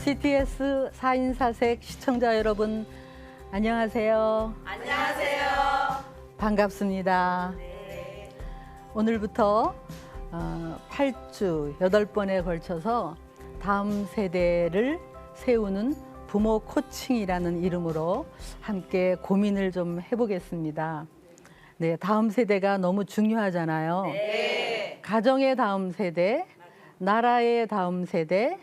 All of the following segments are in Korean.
CTS 4인 4색 시청자 여러분, 안녕하세요. 안녕하세요. 반갑습니다. 네. 오늘부터 8주 8번에 걸쳐서 다음 세대를 세우는 부모 코칭이라는 이름으로 함께 고민을 좀 해보겠습니다. 네, 다음 세대가 너무 중요하잖아요. 네. 가정의 다음 세대, 나라의 다음 세대,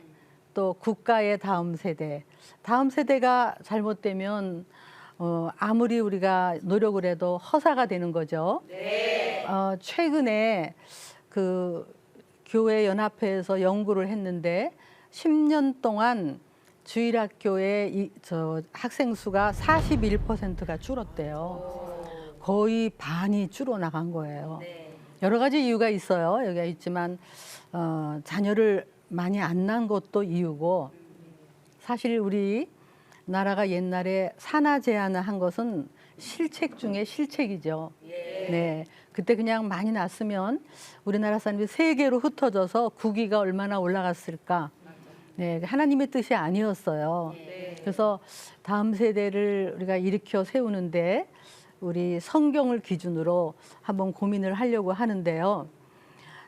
또 국가의 다음 세대. 다음 세대가 잘못되면 아무리 우리가 노력을 해도 허사가 되는 거죠. 네. 최근에 그 교회 연합회에서 연구를 했는데 10년 동안 주일학교의 학생 수가 41%가 줄었대요. 거의 반이 줄어나간 거예요. 네. 여러 가지 이유가 있어요. 여기가 있지만 자녀를 많이 안 낳은 것도 이유고, 사실 우리 나라가 옛날에 산하 제한을 한 것은 실책 중에 실책이죠. 예. 네, 그때 그냥 많이 낳았으면 우리나라 사람들이 세계로 흩어져서 국위가 얼마나 올라갔을까. 네, 하나님의 뜻이 아니었어요. 네. 그래서 다음 세대를 우리가 일으켜 세우는데 우리 성경을 기준으로 한번 고민을 하려고 하는데요.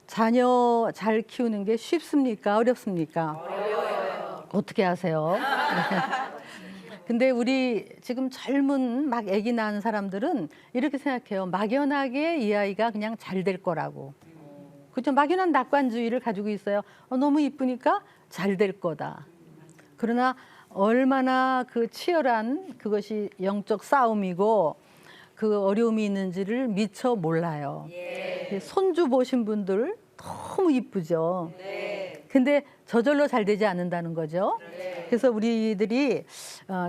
자녀 잘 키우는 게 쉽습니까? 어렵습니까? 어려워요. 어떻게 하세요? 근데 우리 지금 젊은 막 아기 낳은 사람들은 이렇게 생각해요. 막연하게 이 아이가 그냥 잘 될 거라고. 그렇죠? 막연한 낙관주의를 가지고 있어요. 너무 이쁘니까 잘 될 거다. 그러나 얼마나 그 치열한 그것이 영적 싸움이고 그 어려움이 있는지를 미처 몰라요. 예. 손주 보신 분들 너무 이쁘죠. 네. 근데 저절로 잘 되지 않는다는 거죠. 네. 그래서 우리들이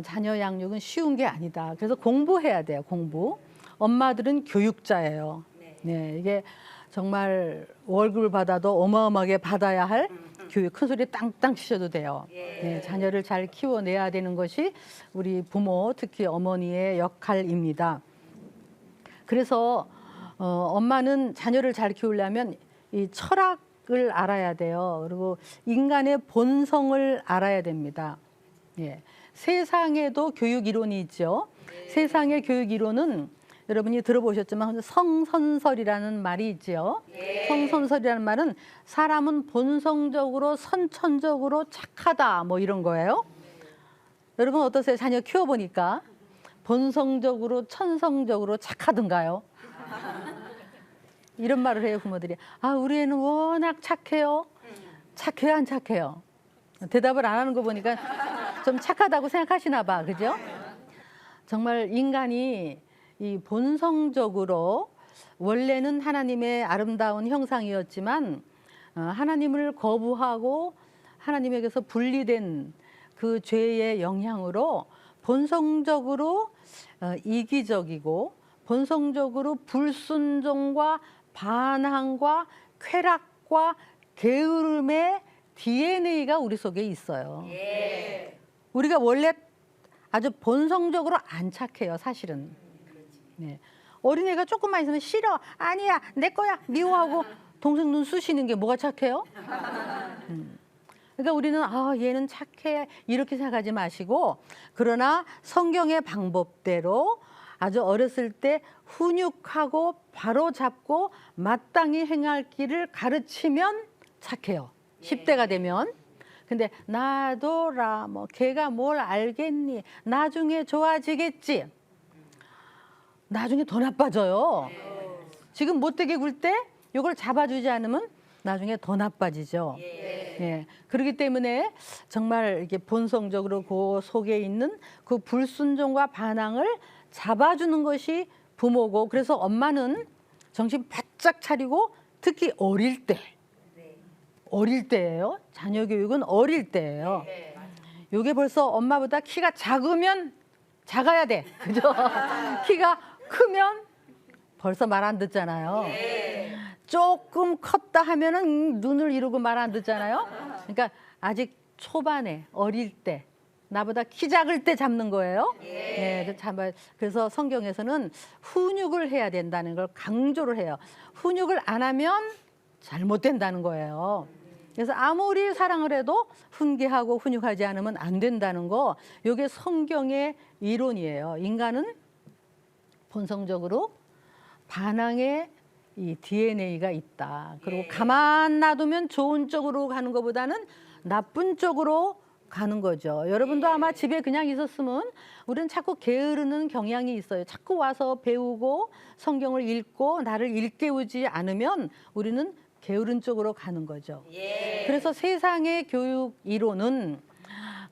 자녀 양육은 쉬운 게 아니다. 그래서 공부해야 돼요. 공부. 엄마들은 교육자예요. 네, 이게 정말 월급을 받아도 어마어마하게 받아야 할 교육. 큰 소리 땅땅 치셔도 돼요. 네, 자녀를 잘 키워내야 되는 것이 우리 부모, 특히 어머니의 역할입니다. 그래서 엄마는 자녀를 잘 키우려면 이 철학을 알아야 돼요. 그리고 인간의 본성을 알아야 됩니다. 예. 세상에도 교육 이론이 있죠. 세상의 교육 이론은 여러분이 들어보셨지만 성선설이라는 말이 있죠. 성선설이라는 말은 사람은 본성적으로 선천적으로 착하다 뭐 이런 거예요. 여러분 어떠세요? 자녀 키워보니까 본성적으로 천성적으로 착하던가요? 이런 말을 해요, 부모들이. 우리 애는 워낙 착해요. 착해요, 안 착해요? 대답을 안 하는 거 보니까 좀 착하다고 생각하시나 봐, 그죠? 정말 인간이 이 본성적으로 원래는 하나님의 아름다운 형상이었지만 하나님을 거부하고 하나님에게서 분리된 그 죄의 영향으로 본성적으로 이기적이고 본성적으로 불순종과 반항과 쾌락과 게으름의 DNA가 우리 속에 있어요. 예. 우리가 원래 아주 본성적으로 안 착해요, 사실은. 네. 어린애가 조금만 있으면 싫어, 아니야, 내 거야, 미워하고 동생 눈 쑤시는 게 뭐가 착해요? 그러니까 우리는 얘는 착해 이렇게 생각하지 마시고, 그러나 성경의 방법대로 아주 어렸을 때 훈육하고 바로잡고 마땅히 행할 길을 가르치면 착해요. 10대가 되면. 근데 놔둬라, 뭐 걔가 뭘 알겠니, 나중에 좋아지겠지. 나중에 더 나빠져요. 지금 못되게 굴 때 이걸 잡아주지 않으면 나중에 더 나빠지죠. 예. 그렇기 때문에 정말 이게 본성적으로 그 속에 있는 그 불순종과 반항을 잡아주는 것이 부모고, 그래서 엄마는 정신 바짝 차리고 특히 어릴 때예요. 자녀 교육은 어릴 때예요. 요게 벌써 엄마보다 키가 작으면 작아야 돼. 그죠? 키가 크면 벌써 말 안 듣잖아요. 조금 컸다 하면은 눈을 이루고 말 안 듣잖아요. 그러니까 아직 초반에 어릴 때 나보다 키 작을 때 잡는 거예요. 네, 그래서 성경에서는 훈육을 해야 된다는 걸 강조를 해요. 훈육을 안 하면 잘못된다는 거예요. 그래서 아무리 사랑을 해도 훈계하고 훈육하지 않으면 안 된다는 거, 이게 성경의 이론이에요. 인간은 본성적으로 반항의 이 DNA가 있다. 그리고 가만 놔두면 좋은 쪽으로 가는 것보다는 나쁜 쪽으로 가는 거죠. 여러분도 아마 집에 그냥 있었으면 우리는 자꾸 게으르는 경향이 있어요. 자꾸 와서 배우고 성경을 읽고 나를 일깨우지 않으면 우리는 게으른 쪽으로 가는 거죠. 그래서 세상의 교육 이론은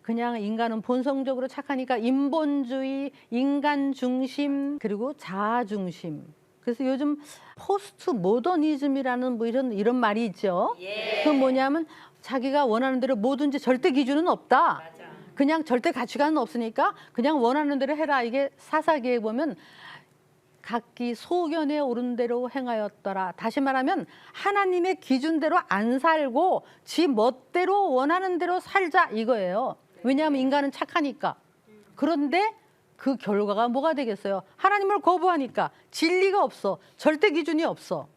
그냥 인간은 본성적으로 착하니까 인본주의, 인간 중심, 그리고 자아 중심. 그래서 요즘 포스트 모더니즘이라는 뭐 이런 말이 있죠. 그건 뭐냐면 자기가 원하는 대로 뭐든지 절대 기준은 없다. 그냥 절대 가치관은 없으니까 그냥 원하는 대로 해라. 이게 사사기에 보면 각기 소견에 오른 대로 행하였더라. 다시 말하면 하나님의 기준대로 안 살고 지 멋대로 원하는 대로 살자 이거예요. 왜냐하면 인간은 착하니까. 그런데 그 결과가 뭐가 되겠어요? 하나님을 거부하니까 진리가 없어. 절대 기준이 없어.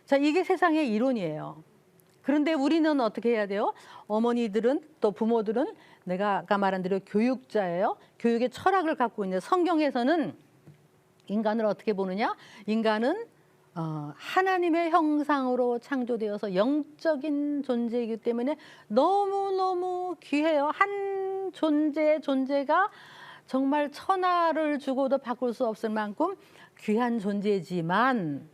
자, 이게 세상의 이론이에요. 그런데 우리는 어떻게 해야 돼요? 어머니들은 또 부모들은 내가 아까 말한 대로 교육자예요. 교육의 철학을 갖고 있는 성경에서는 인간을 어떻게 보느냐? 인간은 하나님의 형상으로 창조되어서 영적인 존재이기 때문에 너무너무 귀해요. 한 존재가 정말 천하를 주고도 바꿀 수 없을 만큼 귀한 존재지만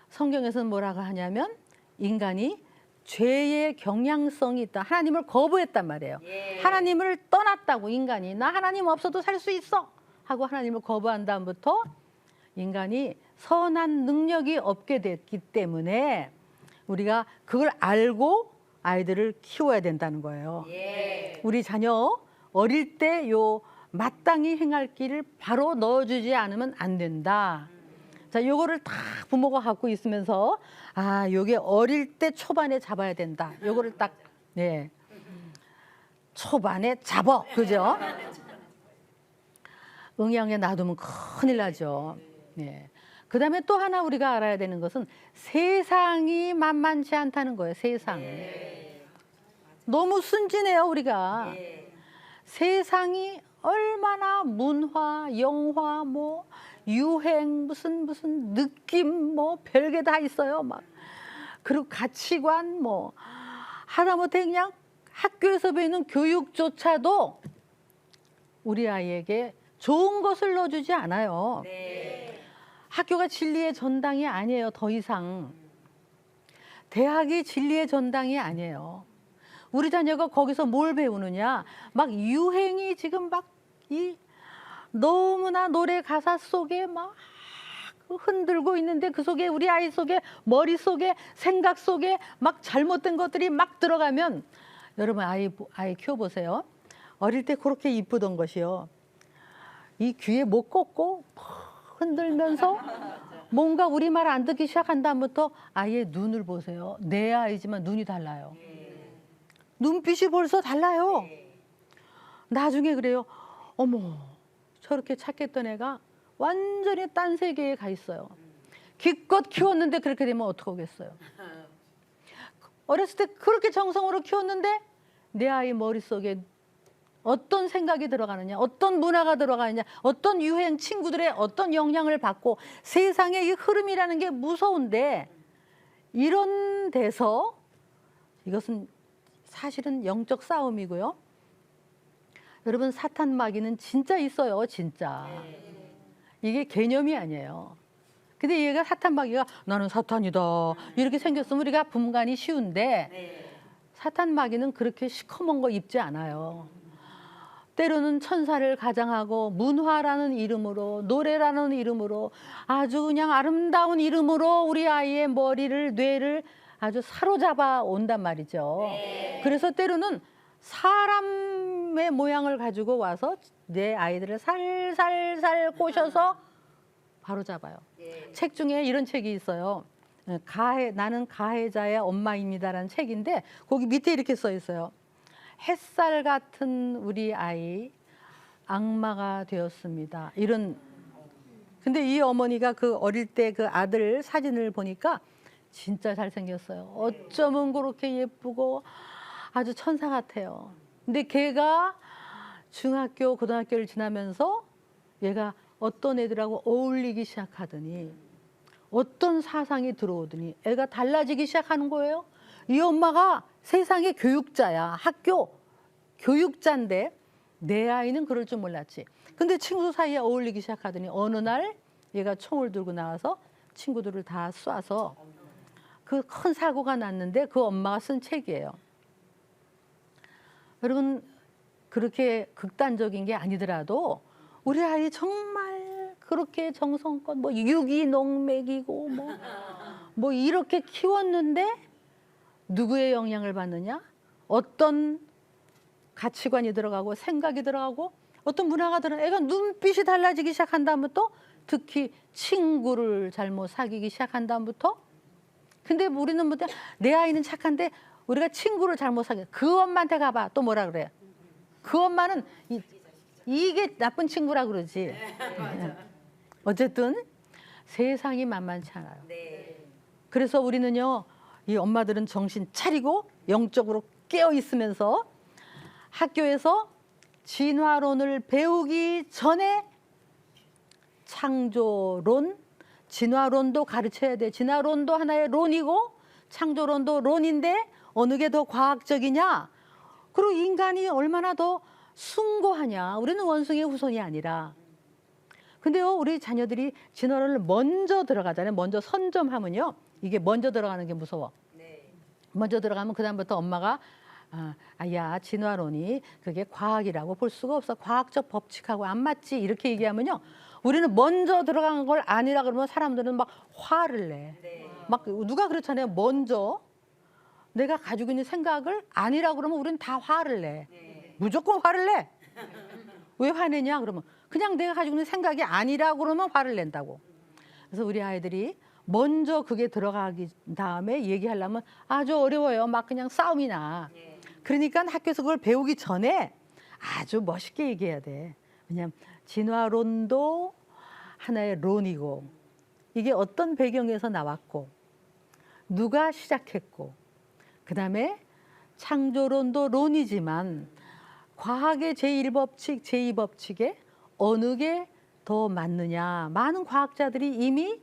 성경에서는 뭐라고 하냐면 인간이 죄의 경향성이 있다. 하나님을 거부했단 말이에요. 하나님을 떠났다고 인간이. 나 하나님 없어도 살 수 있어 하고 하나님을 거부한 다음부터 인간이 선한 능력이 없게 됐기 때문에 우리가 그걸 알고 아이들을 키워야 된다는 거예요. 우리 자녀 어릴 때 요 마땅히 행할 길을 바로 넣어주지 않으면 안 된다. 자, 요거를 다 부모가 갖고 있으면서 요게 어릴 때 초반에 잡아야 된다. 요거를 딱 초반에 잡어. 그죠? 응양에 놔두면 큰일 나죠. 그다음에 또 하나 우리가 알아야 되는 것은 세상이 만만치 않다는 거예요. 세상. 너무 순진해요, 우리가. 세상이 얼마나 문화, 영화, 뭐 유행, 무슨 느낌, 뭐 별게 다 있어요. 막 그리고 가치관, 뭐 하다못해 그냥 학교에서 배우는 교육조차도 우리 아이에게 좋은 것을 넣어주지 않아요. 학교가 진리의 전당이 아니에요. 더 이상 대학이 진리의 전당이 아니에요. 우리 자녀가 거기서 뭘 배우느냐? 막 유행이 지금 막 너무나 노래 가사 속에 막 흔들고 있는데 그 속에 우리 아이 속에 머릿속에 생각 속에 막 잘못된 것들이 막 들어가면 여러분 아이 키워보세요. 어릴 때 그렇게 이쁘던 것이요. 이 귀에 못 꽂고 흔들면서 뭔가 우리 말 안 듣기 시작한 다음부터 아이의 눈을 보세요. 내 아이지만 눈이 달라요. 눈빛이 벌써 달라요. 나중에 그래요. 어머, 저렇게 착했던 애가 완전히 딴 세계에 가 있어요. 기껏 키웠는데 그렇게 되면 어떡하겠어요. 어렸을 때 그렇게 정성으로 키웠는데 내 아이 머릿속에 어떤 생각이 들어가느냐, 어떤 문화가 들어가느냐, 어떤 유행, 친구들의 어떤 영향을 받고 세상의 이 흐름이라는 게 무서운데 이런 데서 이것은 사실은 영적 싸움이고요. 여러분 사탄 마귀는 진짜 있어요. 진짜. 이게 개념이 아니에요. 근데 얘가 사탄 마귀가 나는 사탄이다 이렇게 생겼으면 우리가 분간이 쉬운데 사탄 마귀는 그렇게 시커먼 거 입지 않아요. 때로는 천사를 가장하고 문화라는 이름으로 노래라는 이름으로 아주 그냥 아름다운 이름으로 우리 아이의 머리를 뇌를 아주 사로잡아 온단 말이죠. 그래서 때로는 사람의 모양을 가지고 와서 내 아이들을 살살살 꼬셔서 바로 잡아요. 책 중에 이런 책이 있어요. 나는 가해자의 엄마입니다라는 책인데 거기 밑에 이렇게 써 있어요. 햇살 같은 우리 아이 악마가 되었습니다. 이런. 근데 이 어머니가 그 어릴 때 그 아들 사진을 보니까 진짜 잘생겼어요. 어쩌면 그렇게 예쁘고 아주 천사 같아요. 근데 걔가 중학교, 고등학교를 지나면서 얘가 어떤 애들하고 어울리기 시작하더니 어떤 사상이 들어오더니 애가 달라지기 시작하는 거예요. 이 엄마가 세상의 교육자야. 학교 교육자인데 내 아이는 그럴 줄 몰랐지. 근데 친구 사이에 어울리기 시작하더니 어느 날 얘가 총을 들고 나와서 친구들을 다 쏴서 그 큰 사고가 났는데 그 엄마가 쓴 책이에요. 여러분 그렇게 극단적인 게 아니더라도 우리 아이 정말 그렇게 정성껏 뭐 유기농 먹이고 뭐 이렇게 키웠는데 누구의 영향을 받느냐? 어떤 가치관이 들어가고 생각이 들어가고 어떤 문화가 들어가고 애가 눈빛이 달라지기 시작한 다음부터 특히 친구를 잘못 사귀기 시작한 다음부터 근데 우리는 뭐 내 아이는 착한데 우리가 친구를 잘못 사귀어 그 엄마한테 가봐 또 뭐라 그래요? 그 엄마는 이게 나쁜 친구라 그러지. 어쨌든 세상이 만만치 않아요. 그래서 우리는요, 이 엄마들은 정신 차리고 영적으로 깨어 있으면서 학교에서 진화론을 배우기 전에 창조론, 진화론도 가르쳐야 돼. 진화론도 하나의 론이고 창조론도 론인데 어느 게 더 과학적이냐? 그리고 인간이 얼마나 더 숭고하냐? 우리는 원숭이의 후손이 아니라. 근데요, 우리 자녀들이 진화론을 먼저 들어가잖아요. 먼저 선점하면요. 이게 먼저 들어가는 게 무서워. 먼저 들어가면 그다음부터 엄마가 야, 진화론이 그게 과학이라고 볼 수가 없어. 과학적 법칙하고 안 맞지. 이렇게 얘기하면요. 우리는 먼저 들어간 걸 아니라 그러면 사람들은 막 화를 내. 막 누가 그렇잖아요. 먼저 내가 가지고 있는 생각을 아니라 그러면 우리는 다 화를 내. 무조건 화를 내. 왜 화내냐 그러면 그냥 내가 가지고 있는 생각이 아니라 그러면 화를 낸다고. 그래서 우리 아이들이 먼저 그게 들어가기 다음에 얘기하려면 아주 어려워요. 막 그냥 싸움이 나. 그러니까 학교에서 그걸 배우기 전에 아주 멋있게 얘기해야 돼. 왜냐하면 진화론도 하나의 론이고 이게 어떤 배경에서 나왔고 누가 시작했고 그다음에 창조론도 론이지만 과학의 제1법칙, 제2법칙에 어느 게 더 맞느냐. 많은 과학자들이 이미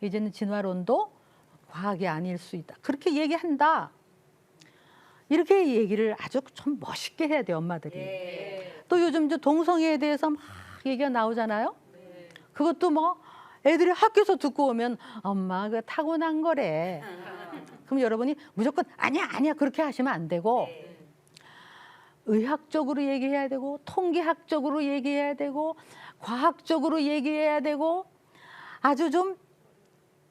이제는 진화론도 과학이 아닐 수 있다. 그렇게 얘기한다. 이렇게 얘기를 아주 좀 멋있게 해야 돼요, 엄마들이. 또 요즘 동성애에 대해서 막 얘기가 나오잖아요. 그것도 뭐 애들이 학교에서 듣고 오면 엄마 그거 타고난 거래. 그럼 여러분이 무조건 아니야 그렇게 하시면 안 되고 의학적으로 얘기해야 되고 통계학적으로 얘기해야 되고 과학적으로 얘기해야 되고 아주 좀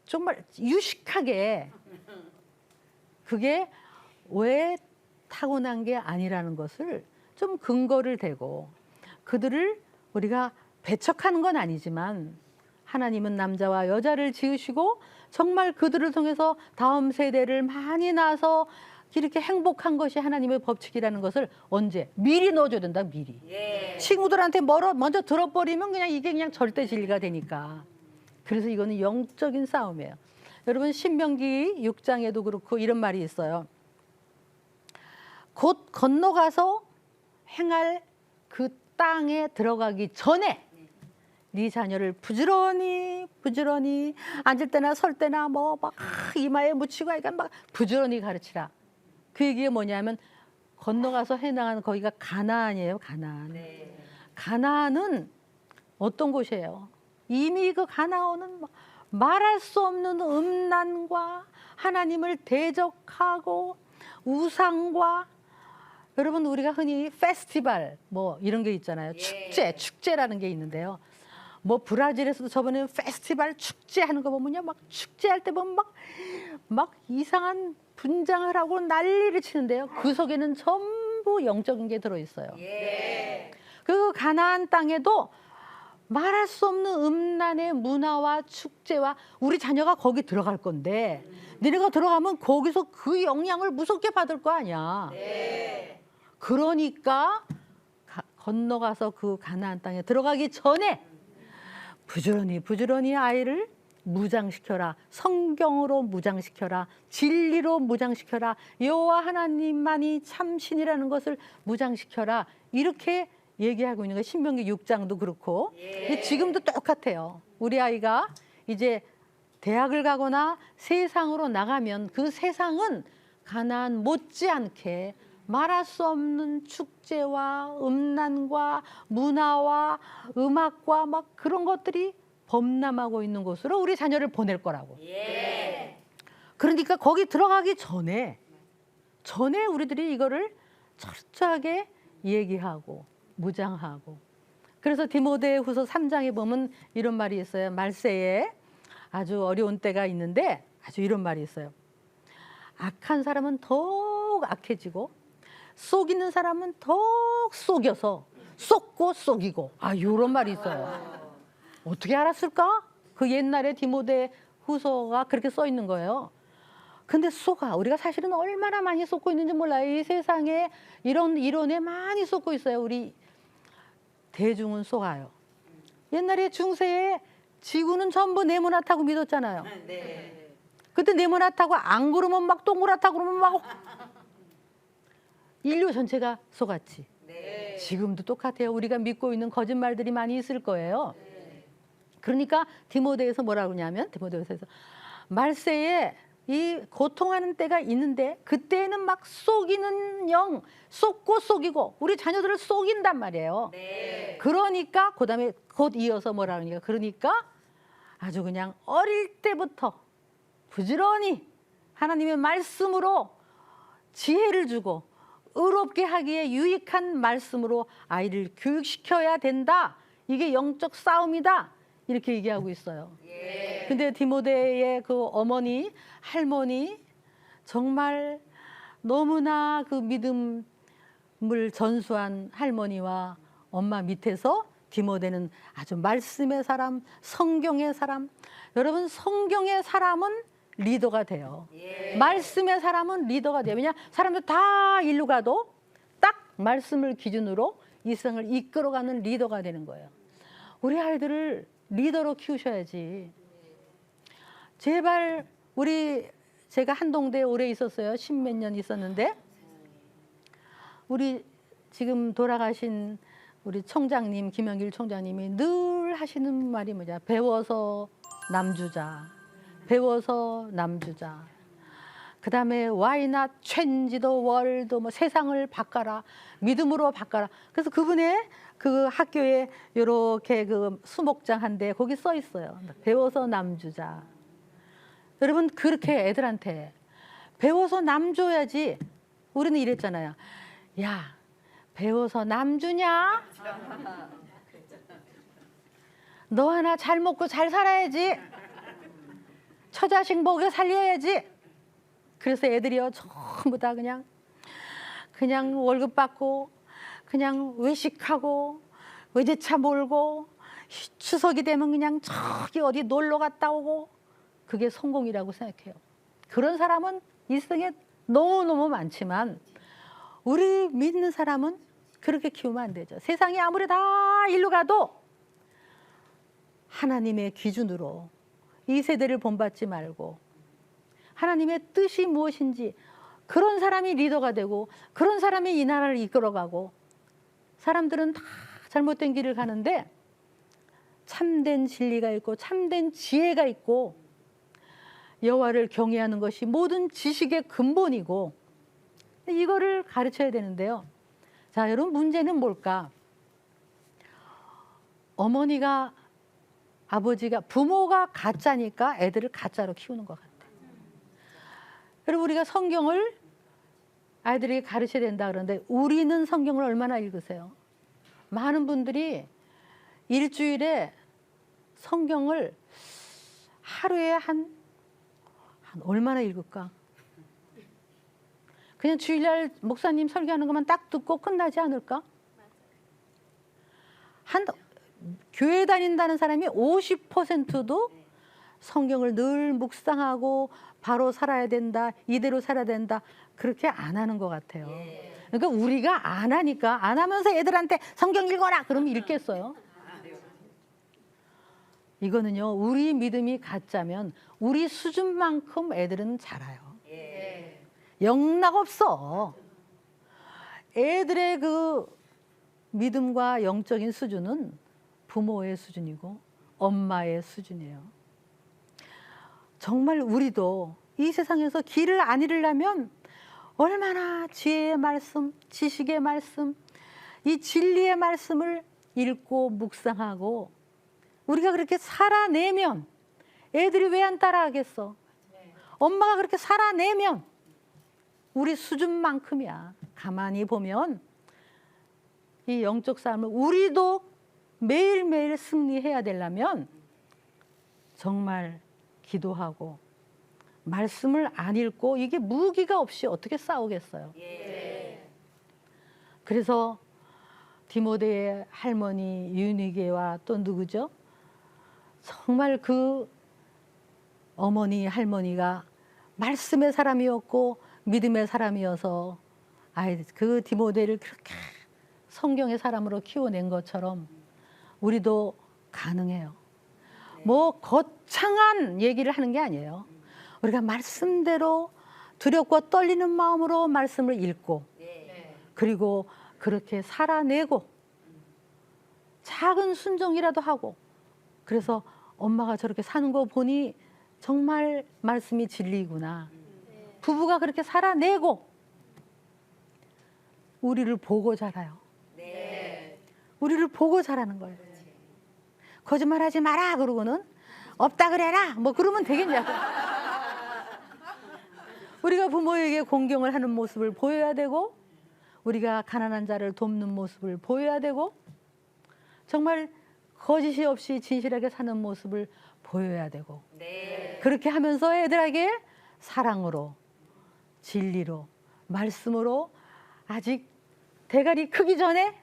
정말 유식하게 그게 왜 타고난 게 아니라는 것을 좀 근거를 대고 그들을 우리가 배척하는 건 아니지만 하나님은 남자와 여자를 지으시고 정말 그들을 통해서 다음 세대를 많이 낳아서 이렇게 행복한 것이 하나님의 법칙이라는 것을 언제? 미리 넣어줘야 된다, 미리. 친구들한테 먼저 들어버리면 그냥 이게 그냥 절대 진리가 되니까. 그래서 이거는 영적인 싸움이에요. 여러분 신명기 6장에도 그렇고 이런 말이 있어요. 곧 건너가서 행할 그 땅에 들어가기 전에 네 자녀를 부지런히 앉을 때나 설 때나 뭐 막 이마에 묻히고 하니까 막 부지런히 가르치라. 그 얘기가 뭐냐면 건너가서 해나가는 거기가 가나안이에요. 가나안. 가나안은 어떤 곳이에요? 이미 그 가나안은 말할 수 없는 음란과 하나님을 대적하고 우상과 여러분 우리가 흔히 페스티벌 뭐 이런 게 있잖아요. 축제라는 게 있는데요. 뭐 브라질에서도 저번에 페스티벌 축제하는 거 보면요, 막 축제할 때 보면 막 이상한 분장을 하고 난리를 치는데요. 그 속에는 전부 영적인 게 들어 있어요. 그 가나안 땅에도 말할 수 없는 음란의 문화와 축제와 우리 자녀가 거기 들어갈 건데 너네가 들어가면 거기서 그 영향을 무섭게 받을 거 아니야. 그러니까 건너가서 그 가나안 땅에 들어가기 전에 부지런히 아이를 무장시켜라. 성경으로 무장시켜라. 진리로 무장시켜라. 여호와 하나님만이 참 신이라는 것을 무장시켜라. 이렇게 얘기하고 있는 거예요. 신명기 6장도 그렇고. 근데 지금도 똑같아요. 우리 아이가 이제 대학을 가거나 세상으로 나가면 그 세상은 가나안 못지않게 말할 수 없는 축제와 음란과 문화와 음악과 막 그런 것들이 범람하고 있는 곳으로 우리 자녀를 보낼 거라고. 그러니까 거기 들어가기 전에 우리들이 이거를 철저하게 얘기하고 무장하고. 그래서 디모데후서 3장에 보면 이런 말이 있어요. 말세에 아주 어려운 때가 있는데 아주 이런 말이 있어요. 악한 사람은 더욱 악해지고 속이는 사람은 더욱 속여서 속고 속이고. 이런 말이 있어요. 어떻게 알았을까? 그 옛날에 디모데후서가 그렇게 써 있는 거예요. 근데 속아. 우리가 사실은 얼마나 많이 속고 있는지 몰라요. 이 세상에 이런 이론에 많이 속고 있어요. 우리 대중은 속아요. 옛날에 중세에 지구는 전부 네모나다고 믿었잖아요. 그때 네모나다고 안 그러면 막 동그랗다고 그러면 막 인류 전체가 속았지. 지금도 똑같아요. 우리가 믿고 있는 거짓말들이 많이 있을 거예요. 그러니까 디모데에서 뭐라고 하냐면 디모데에서 말세에 이 고통하는 때가 있는데 그때는 막 속이는 영, 속고 속이고 우리 자녀들을 속인단 말이에요. 그러니까 그다음에 곧 이어서 뭐라고 하니까 그러니까 아주 그냥 어릴 때부터 부지런히 하나님의 말씀으로 지혜를 주고 의롭게 하기에 유익한 말씀으로 아이를 교육시켜야 된다. 이게 영적 싸움이다. 이렇게 얘기하고 있어요. 근데 디모데의 그 어머니, 할머니 정말 너무나 그 믿음을 전수한 할머니와 엄마 밑에서 디모데는 아주 말씀의 사람, 성경의 사람. 여러분 성경의 사람은 리더가 돼요. 말씀의 사람은 리더가 돼요. 왜냐 사람들 다 일로 가도 딱 말씀을 기준으로 이 세상을 이끌어가는 리더가 되는 거예요. 우리 아이들을 리더로 키우셔야지. 제발 제가 한동대에 오래 있었어요. 10몇 년 있었는데 우리 지금 돌아가신 우리 총장님 김영길 총장님이 늘 하시는 말이 뭐냐. 배워서 남주자. 배워서 남주자. 그다음에 Why not change the world? 뭐 세상을 바꿔라. 믿음으로 바꿔라. 그래서 그분의 그 학교에 이렇게 그 수목장 한데 거기 써 있어요. 배워서 남주자. 여러분 그렇게 애들한테 배워서 남줘야지. 우리는 이랬잖아요. 야, 배워서 남주냐? 너 하나 잘 먹고 잘 살아야지. 처자식 먹여 살려야지. 그래서 애들이요 전부 다 그냥 월급 받고 그냥 외식하고 외제차 몰고 추석이 되면 그냥 저기 어디 놀러 갔다 오고 그게 성공이라고 생각해요. 그런 사람은 이 세상에 너무너무 많지만 우리 믿는 사람은 그렇게 키우면 안 되죠. 세상이 아무리 다 일로 가도 하나님의 기준으로 이 세대를 본받지 말고 하나님의 뜻이 무엇인지 그런 사람이 리더가 되고 그런 사람이 이 나라를 이끌어가고 사람들은 다 잘못된 길을 가는데 참된 진리가 있고 참된 지혜가 있고 여호와를 경외하는 것이 모든 지식의 근본이고 이거를 가르쳐야 되는데요. 자, 여러분 문제는 뭘까? 어머니가 아버지가 부모가 가짜니까 애들을 가짜로 키우는 것 같아요. 그리고 우리가 성경을 아이들에게 가르쳐야 된다 그러는데 우리는 성경을 얼마나 읽으세요? 많은 분들이 일주일에 성경을 하루에 한 얼마나 읽을까? 그냥 주일날 목사님 설교하는 것만 딱 듣고 끝나지 않을까? 교회 다닌다는 사람이 50%도 성경을 늘 묵상하고 바로 살아야 된다, 이대로 살아야 된다 그렇게 안 하는 것 같아요. 그러니까 우리가 안 하니까 안 하면서 애들한테 성경 읽어라 그러면 읽겠어요? 이거는요, 우리 믿음이 가짜면 우리 수준만큼 애들은 자라요. 예. 영락 없어. 애들의 그 믿음과 영적인 수준은 부모의 수준이고 엄마의 수준이에요. 정말 우리도 이 세상에서 길을 안 잃으려면 얼마나 지혜의 말씀, 지식의 말씀, 이 진리의 말씀을 읽고 묵상하고 우리가 그렇게 살아내면 애들이 왜 안 따라하겠어? 엄마가 그렇게 살아내면 우리 수준만큼이야. 가만히 보면 이 영적 삶을 우리도 매일매일 승리해야 되려면 정말 기도하고 말씀을 안 읽고 이게 무기가 없이 어떻게 싸우겠어요? 예. 그래서 디모데의 할머니 유니게와 또 누구죠? 정말 그 어머니 할머니가 말씀의 사람이었고 믿음의 사람이어서 그 디모데를 그렇게 성경의 사람으로 키워낸 것처럼 우리도 가능해요. 뭐 거창한 얘기를 하는 게 아니에요. 우리가 말씀대로 두렵고 떨리는 마음으로 말씀을 읽고 그리고 그렇게 살아내고 작은 순종이라도 하고 그래서 엄마가 저렇게 사는 거 보니 정말 말씀이 진리구나. 부부가 그렇게 살아내고 우리를 보고 자라요. 우리를 보고 자라는 거예요. 거짓말하지 마라 그러고는 없다 그래라 뭐 그러면 되겠냐고. 우리가 부모에게 공경을 하는 모습을 보여야 되고 우리가 가난한 자를 돕는 모습을 보여야 되고 정말 거짓이 없이 진실하게 사는 모습을 보여야 되고 그렇게 하면서 애들에게 사랑으로 진리로 말씀으로 아직 대가리 크기 전에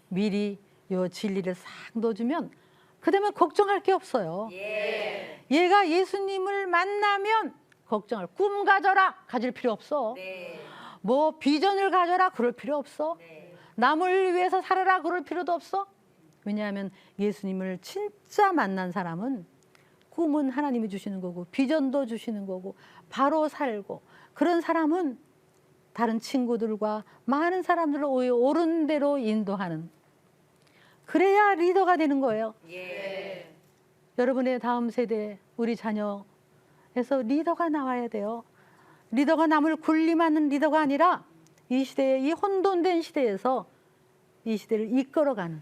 미리 요 진리를 싹 넣어주면 그다음에 걱정할 게 없어요. 얘가 예수님을 만나면 걱정할 꿈 가져라 가질 필요 없어. 뭐 비전을 가져라 그럴 필요 없어. 남을 위해서 살아라 그럴 필요도 없어. 왜냐하면 예수님을 진짜 만난 사람은 꿈은 하나님이 주시는 거고 비전도 주시는 거고 바로 살고 그런 사람은 다른 친구들과 많은 사람들을 옳은 대로 인도하는 그래야 리더가 되는 거예요. 여러분의 다음 세대 우리 자녀에서 리더가 나와야 돼요. 리더가 남을 군림하는 리더가 아니라 이 시대에 이 혼돈된 시대에서 이 시대를 이끌어가는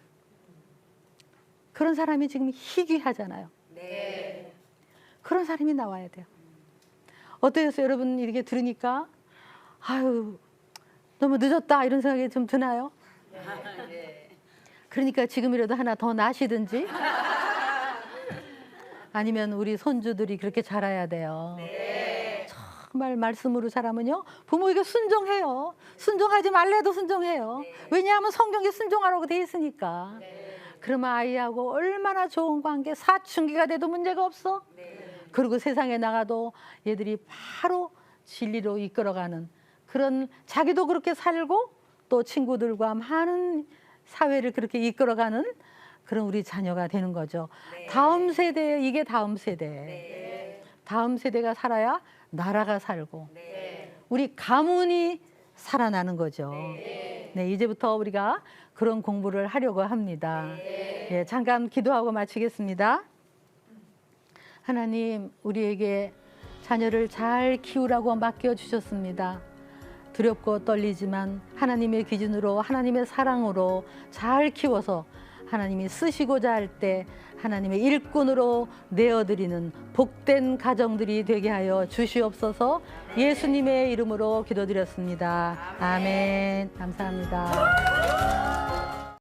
그런 사람이 지금 희귀하잖아요. 그런 사람이 나와야 돼요. 어떠셨어요? 여러분 이렇게 들으니까 아유 너무 늦었다 이런 생각이 좀 드나요? 그러니까 지금이라도 하나 더 나시든지 아니면 우리 손주들이 그렇게 자라야 돼요. 정말 말씀으로 자라면요 부모에게 순종해요. 순종하지 말래도 순종해요. 왜냐하면 성경에 순종하라고 돼 있으니까. 그러면 아이하고 얼마나 좋은 관계, 사춘기가 돼도 문제가 없어. 그리고 세상에 나가도 얘들이 바로 진리로 이끌어가는 그런 자기도 그렇게 살고 또 친구들과 많은 사회를 그렇게 이끌어가는 그런 우리 자녀가 되는 거죠. 다음 세대, 이게 다음 세대. 다음 세대가 살아야 나라가 살고 우리 가문이 살아나는 거죠. 네, 이제부터 우리가 그런 공부를 하려고 합니다. 예, 잠깐 기도하고 마치겠습니다. 하나님, 우리에게 자녀를 잘 키우라고 맡겨주셨습니다. 두렵고 떨리지만 하나님의 기준으로 하나님의 사랑으로 잘 키워서 하나님이 쓰시고자 할 때 하나님의 일꾼으로 내어드리는 복된 가정들이 되게 하여 주시옵소서. 예수님의 이름으로 기도드렸습니다. 아멘. 감사합니다.